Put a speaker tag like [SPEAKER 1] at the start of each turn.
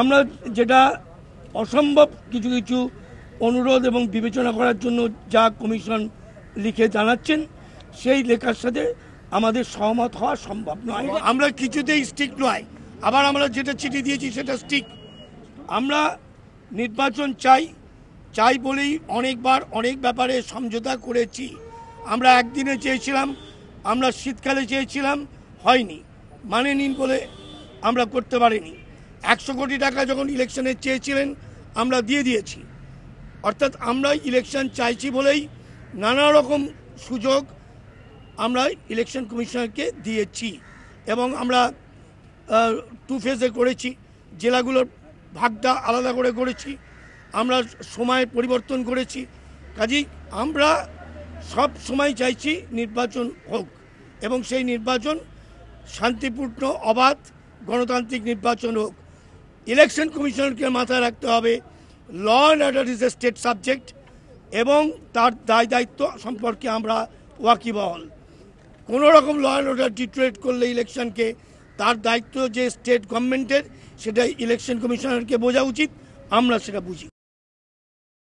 [SPEAKER 1] আমরা যেটা অসম্ভব কিছু কিছু অনুরোধ এবং বিবেচনা করার জন্য যা কমিশন লিখে জানাচ্ছেন সেই লেখার সাথে আমাদের সহমত হওয়া সম্ভব নয়। আমরা কিছুতেই স্ট্রিক্ট নয়। আবার আমরা যেটা চিঠি দিয়েছি সেটা স্ট্রিক্ট। আমরা নির্বাচন চাই বলেই অনেকবার অনেক ব্যাপারে সমঝোতা করেছি। আমরা একদিনে চেয়েছিলাম, আমরা শীতকালে চেয়েছিলাম, হয়নি, মানে নিন বলে আমরা করতে পারিনি। 100 কোটি টাকা যখন ইলেকশনে চেয়েছিলেন আমরা দিয়েছি। অর্থাৎ আমরা ইলেকশন চাইছি বলেই নানা রকম সুযোগ আমরা ইলেকশন কমিশনারকে দিয়েছি এবং আমরা 2 ফেজে করেছি। জেলাগুলোর ভাগটা আলাদা করে করেছি, আমরা সময় পরিবর্তন করেছি। কাজেই আমরা সব সময় চাইছি নির্বাচন হোক এবং সেই নির্বাচন শান্তিপূর্ণ, অবাধ, গণতান্ত্রিক নির্বাচন হোক। ইলেকশন কমিশনকে মাথায় রাখতে হবে law and order is a state subject এবং তার দায় দায়িত্ব সম্পর্কে আমরা ওয়াকিবহাল। কোনো রকম ল অ্যান্ড অর্ডার ডিটোরেট করলে ইলেকশনকে, তার দায়িত্ব যে স্টেট গভর্নমেন্টের, সেটা ইলেকশন কমিশনারকে বোঝা উচিত। আমরা সেটা বুঝি।